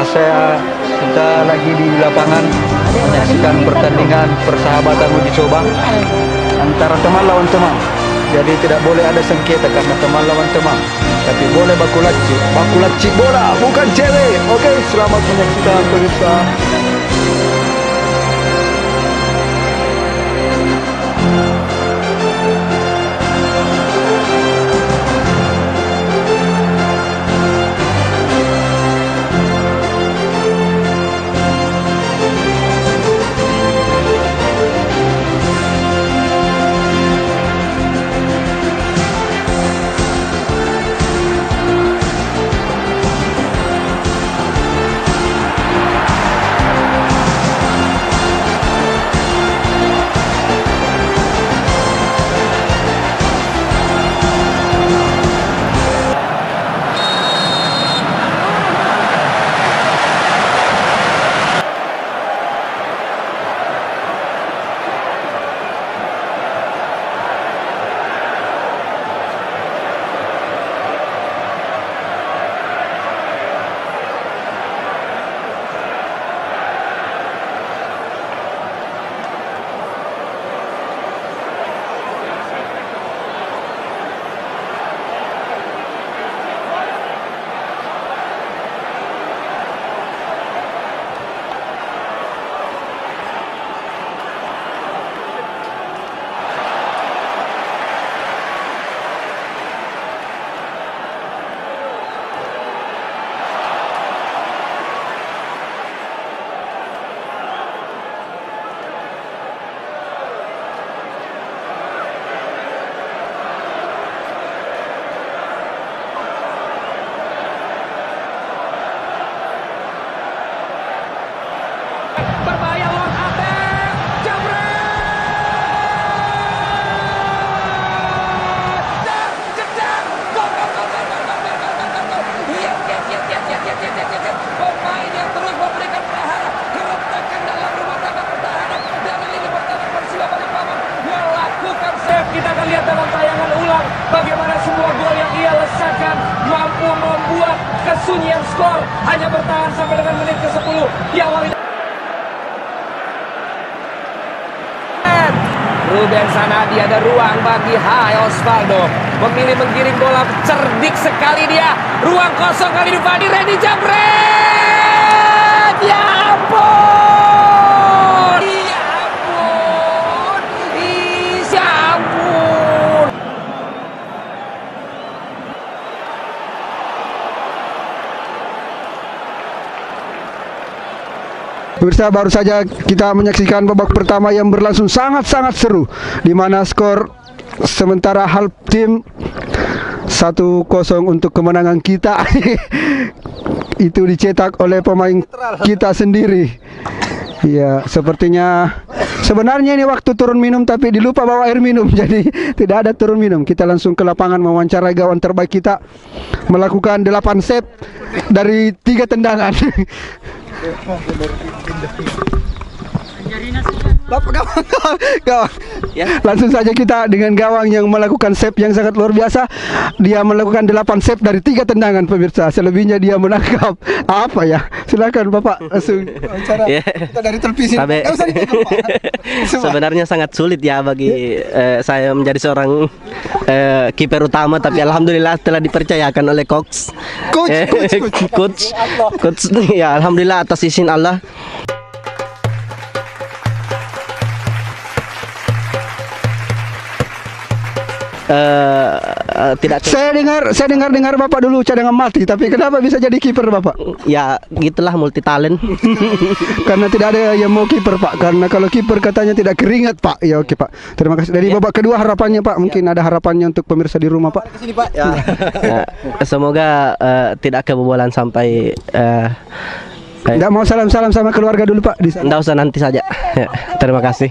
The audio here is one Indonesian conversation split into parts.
kita lagi di lapangan menyaksikan pertandingan persahabatan uji coba antara teman lawan teman. Jadi tidak boleh ada sengketa karena teman lawan teman, tapi boleh baku lacik bola, bukan cewek. Oke, selamat menyaksikan pemirsa. Berbahaya long attack, jebret, dan jedar, gol. Yes. Pemain yang terus memberikan perlawanan, keretakan dalam rumah tangga pertahanan dari lini pertahanan Persiba Balikpapan melakukan save. Kita akan lihat dalam tayangan ulang bagaimana semua gol yang ia lesakkan mampu membuat kesunyian skor hanya bertahan sampai dengan menit ke-10 diawali. Ruben Sanadi, ada ruang bagi Hai Osvaldo, memilih menggiring bola, cerdik sekali dia, ruang kosong kali ini Fadi Redi, jebret, ya ampun, Pemirsa, baru saja kita menyaksikan babak pertama yang berlangsung sangat-sangat seru, di mana skor sementara half tim 1-0 untuk kemenangan kita. Itu dicetak oleh pemain kita sendiri. Ya, sepertinya sebenarnya ini waktu turun minum tapi dilupa bawa air minum, jadi tidak ada turun minum. Kita langsung ke lapangan mewawancarai gawang terbaik kita, melakukan 8 save dari 3 tendangan. Gawang. Ya. Langsung saja kita dengan gawang yang melakukan save yang sangat luar biasa. Dia melakukan 8 save dari 3 tendangan, pemirsa. Selebihnya dia menangkap apa ya? Silakan Bapak langsung wawancara. Kita dari televisi. Sebenarnya sangat sulit ya bagi saya menjadi seorang kiper utama, tapi alhamdulillah telah dipercayakan oleh coach. Ya, alhamdulillah atas izin Allah. Tidak. Saya dengar Bapak dulu cadangan mati, tapi kenapa bisa jadi kiper Bapak? Ya gitulah, multi talent. Karena tidak ada yang mau kiper Pak. Karena kalau kiper katanya tidak keringat Pak. Ya oke Pak. Terima kasih. Dari babak kedua harapannya Pak, mungkin ada harapannya untuk pemirsa di rumah Pak. Kesini Pak. Ya. Semoga tidak kebobolan sampai. Tidak mau salam-salam sama keluarga dulu Pak. Tidak usah, nanti saja. Terima kasih.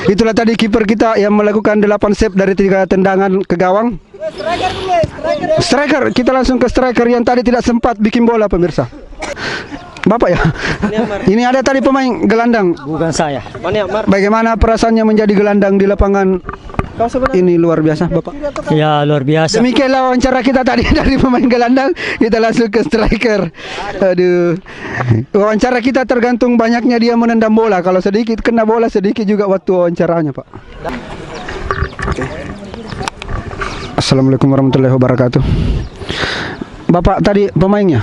Itulah tadi kiper kita yang melakukan 8 save dari 3 tendangan ke gawang. Striker, kita langsung ke striker yang tadi tidak sempat bikin bola, pemirsa. Bapak ya? Ini ada tadi pemain gelandang. Bukan saya. Bagaimana perasaannya menjadi gelandang di lapangan Ini luar biasa, Bapak. Ya luar biasa. Demikianlah wawancara kita tadi dari pemain gelandang. Kita langsung ke striker. Aduh. Wawancara kita tergantung banyaknya dia menendang bola. Kalau sedikit kena bola, sedikit juga waktu wawancaranya, Pak. Assalamualaikum warahmatullahi wabarakatuh. Bapak tadi pemainnya?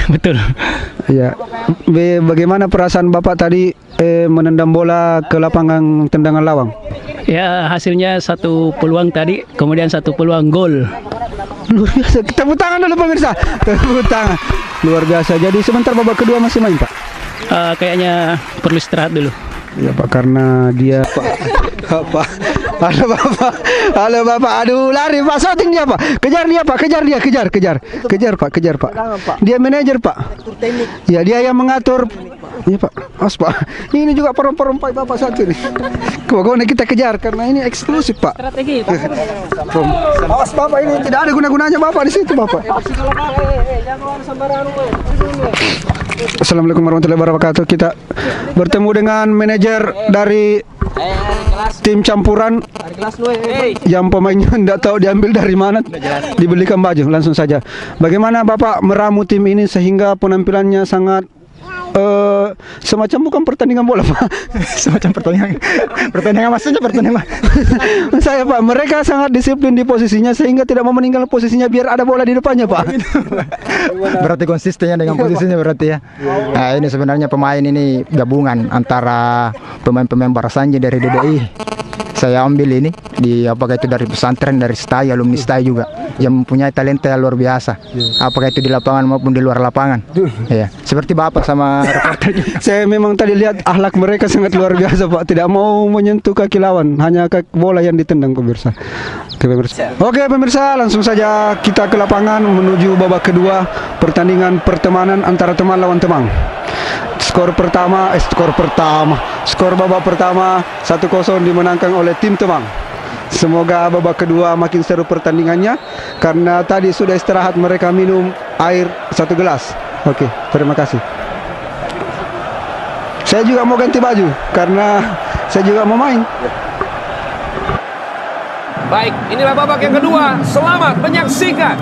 Betul. Ya. Bagaimana perasaan Bapak tadi menendang bola ke lapangan tendangan lawang? Ya hasilnya satu peluang tadi, kemudian satu peluang gol. Luar biasa. Tepuk tangan dulu pemirsa. Tepuk tangan. Luar biasa. Jadi sebentar babak kedua masih main, Pak? Kayaknya perlu istirahat dulu. Ya Pak, karena dia Pak. Halo Bapak. Halo Bapak. Aduh, lari Pak. Shooting dia Pak. Kejar dia Pak. Kejar dia. Kejar Pak. Dia manajer Pak. Ya, dia yang mengatur. Iya Pak. Awas Pak. Ini juga perempuan Bapak satu nih. Pokoknya kita kejar karena ini eksklusif Pak. Strategi. Awas Bapak, ini tidak ada guna-gunanya Bapak di situ Bapak. Assalamualaikum warahmatullahi wabarakatuh. Kita bertemu dengan manajer dari tim campuran yang pemainnya tidak tahu diambil dari mana, dibelikan baju langsung saja. Bagaimana Bapak meramu tim ini sehingga penampilannya sangat semacam bukan pertandingan bola Pak. Semacam pertandingan maksudnya pertandingan. Saya Pak, mereka sangat disiplin di posisinya sehingga tidak mau meninggal posisinya biar ada bola di depannya Pak. Berarti konsistennya dengan posisinya berarti ya. Nah, ini sebenarnya pemain ini gabungan antara pemain-pemain Barasanji dari DDI. Saya ambil ini di apakah itu dari pesantren, dari STAI, alumni STAI juga yang mempunyai talenta yang luar biasa. Apakah itu di lapangan maupun di luar lapangan. Ya, seperti Bapak sama reporter juga. Saya memang tadi lihat akhlak mereka sangat luar biasa Pak. Tidak mau menyentuh kaki lawan, hanya kaki bola yang ditendang pemirsa. Oke pemirsa, langsung saja kita ke lapangan menuju babak kedua pertandingan pertemanan antara teman lawan teman. Skor babak pertama 1-0 dimenangkan oleh tim Temang. Semoga babak kedua makin seru pertandingannya karena tadi sudah istirahat, mereka minum air 1 gelas. Oke, terima kasih. Saya juga mau ganti baju karena saya juga mau main. Baik, inilah babak yang kedua. Selamat menyaksikan.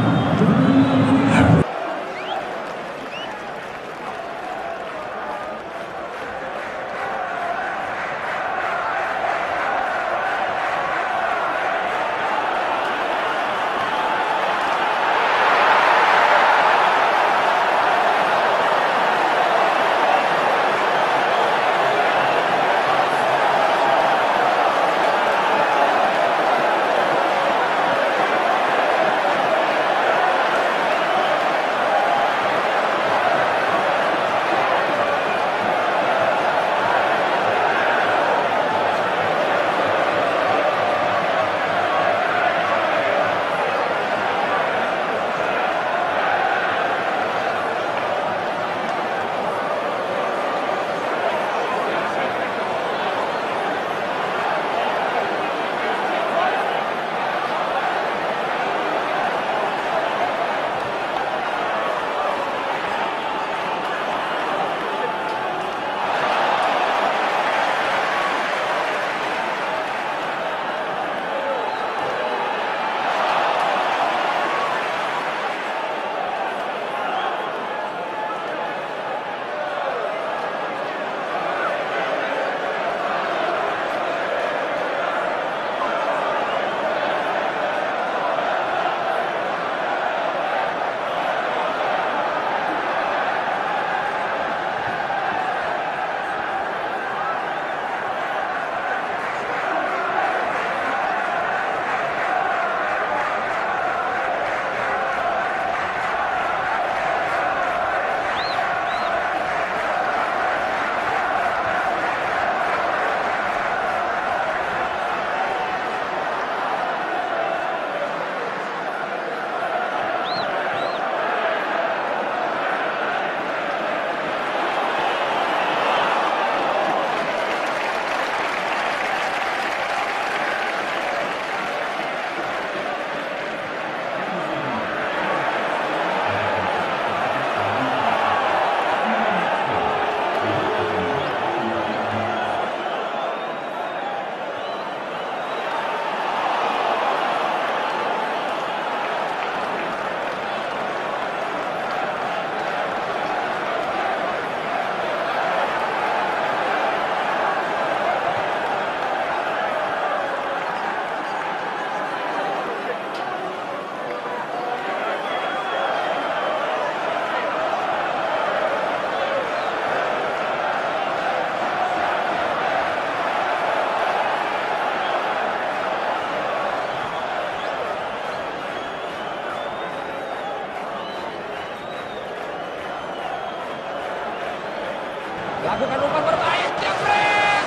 Lakukan umpan berbahaya. Jeffrey.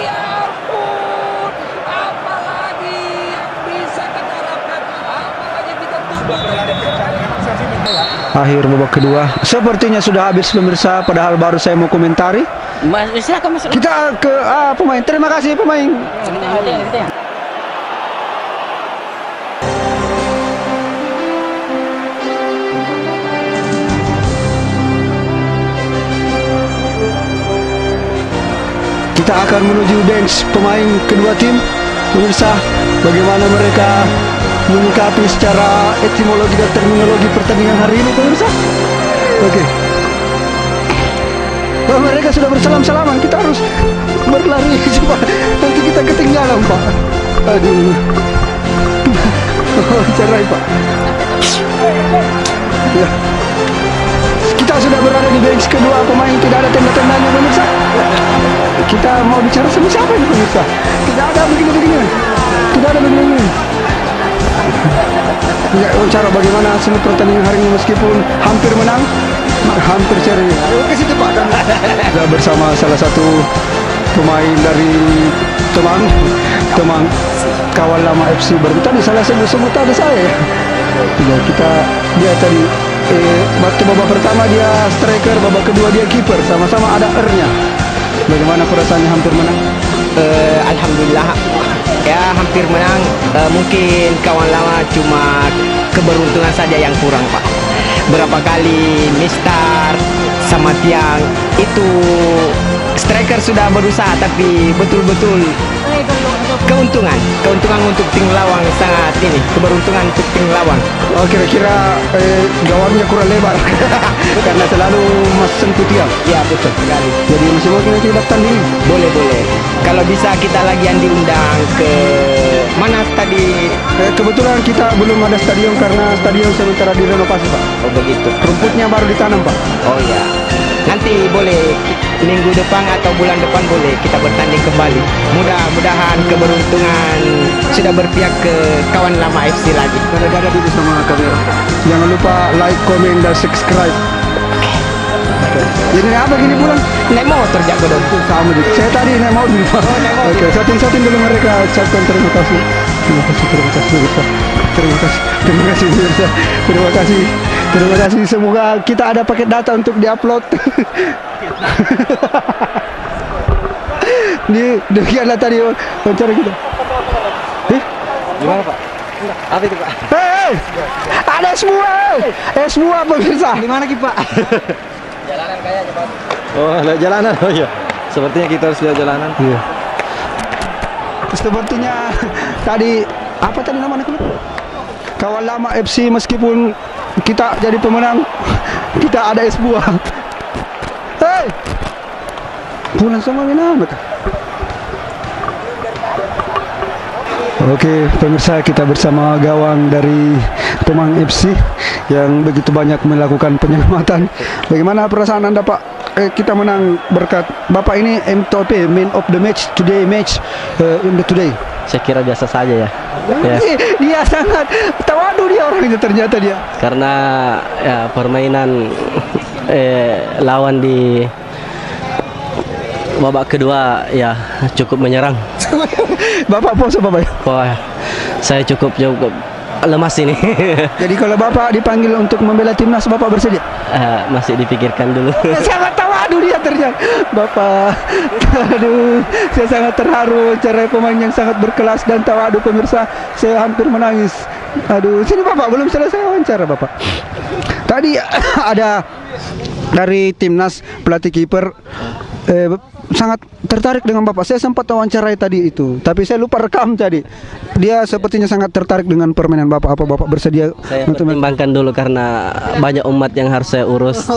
Ya ampun. Apalagi yang bisa kita harapkan. Apalagi kita tunggu. Akhir babak kedua sepertinya sudah habis pemirsa, padahal baru saya mau komentari. Silakan Mas. Kita ke pemain. Terima kasih pemain. Kita akan menuju bench pemain kedua tim. Pemirsa, bagaimana mereka menyikapi secara etimologi dan terminologi pertandingan hari ini, pemirsa? Oke. Oh, mereka sudah bersalam-salaman. Kita harus berlari coba. Nanti kita ketinggalan, Pak. Aduh. Oh, cerai, Pak. Ya. Kita sudah berada di bench kedua pemain. Tidak ada tenda-tendanya, pemirsa. Kita mau bicara sama siapa ini, pemirsa? Tidak ada begini-begini. Tidak ada begini-begini. Ya, cara bagaimana hasil pertandingan hari ini meskipun hampir menang, hampir cerai. Ayo ke situ, Pak. Kita bersama salah satu pemain dari Temang kawan lama FC baru tadi salah sebut tadi saya. Ya, dia tadi waktu babak pertama dia striker, babak kedua dia kiper, sama-sama ada R-nya. Bagaimana perasaannya hampir menang? Alhamdulillah ya hampir menang. Mungkin kawan lama cuma keberuntungan saja yang kurang, Pak. Berapa kali Mister sama Tiang itu striker sudah berusaha, tapi betul-betul keuntungan untuk tim lawan sangat ini, keberuntungan untuk tim lawan. Oh, kira-kira gawangnya kurang lebar karena selalu Mas sentuh Tiang. Ya betul sekali. Jadi masih mungkin nanti daftar diri. Boleh. Kalau bisa kita lagi yang diundang ke mana tadi? Kebetulan kita belum ada stadion karena stadion sementara direnovasi, Pak. Oh begitu. Rumputnya baru ditanam, Pak. Oh ya. Nanti boleh minggu depan atau bulan depan boleh kita bertanding kembali. Mudah-mudahan keberuntungan sudah berpihak ke kawan lama FC lagi. Gada-gada dulu sama kamera. Jangan lupa like, comment, dan subscribe. Jadi apa gini pulang? Naik motor jago dong. Sama juga. Saya tadi naik mobil, Pak. Oke, satin dulu mereka ucapkan terima kasih. Terima kasih. Terima kasih. Semoga kita ada paket data untuk diupload. Demikianlah tadi wawancara kita. Gimana, Pak? Apa itu, Pak? Hei, ada semua pemirsa. Di mana, Ki, Pak? Jalanan kayaknya, Pak. Oh, lihat jalanan. Oh iya. Sepertinya kita harus lihat jalanan. Iya. Sepertinya tadi apa tadi namanya klub? Kawan lama FC, meskipun kita jadi pemenang, kita ada es buah. Hei, pulang sama Minam. Oke, pemirsa, kita bersama gawang dari Temang FC yang begitu banyak melakukan penyelamatan. Bagaimana perasaan Anda, Pak? Kita menang berkat Bapak ini MTOP, Man of the Match today in the today. Saya kira biasa saja ya. Dia sangat tawadu dia orangnya ternyata dia. Karena ya permainan lawan di babak kedua ya cukup menyerang. Bapak pose Bapak. Wah, saya cukup lemas ini. Jadi kalau Bapak dipanggil untuk membela timnas, Bapak bersedia? Masih dipikirkan dulu. Sangat tawadu dia ternyata. Bapak, aduh, saya sangat terharu cara pemain yang sangat berkelas dan tawadu, pemirsa. Saya hampir menangis. Aduh, sini Bapak, belum selesai wawancara Bapak. Tadi ada dari timnas pelatih kiper sangat tertarik dengan Bapak. Saya sempat wawancarai tadi itu, tapi saya lupa rekam tadi. Dia sepertinya sangat tertarik dengan permainan Bapak. Apa Bapak bersedia? Saya pertimbangkan dulu karena banyak umat yang harus saya urus.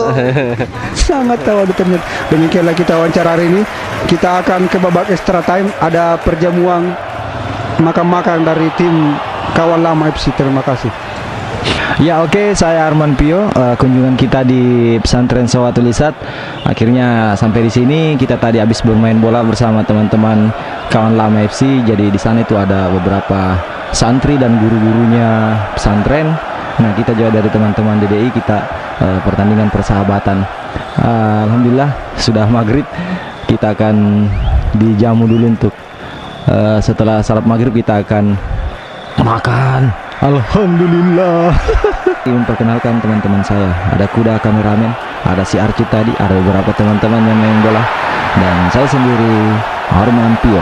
Sangat tawadu ternyata. Demikianlah kita wawancara hari ini. Kita akan ke babak extra time. Ada perjamuan makan-makan dari tim kawan lama FC. Terima kasih. Ya oke, saya Arman Pio. Kunjungan kita di pesantren Sawatul Isat akhirnya sampai di sini. Kita tadi habis bermain bola bersama teman-teman kawan lama FC. Jadi di sana itu ada beberapa santri dan guru-gurunya pesantren. Nah, kita juga dari teman-teman DDI kita pertandingan persahabatan. Alhamdulillah sudah maghrib, kita akan dijamu dulu untuk setelah salat maghrib kita akan makan. Alhamdulillah. Memperkenalkan teman-teman saya, ada kuda kameramen, ada si Archie tadi, ada beberapa teman-teman yang main bola, dan saya sendiri Arman Pio.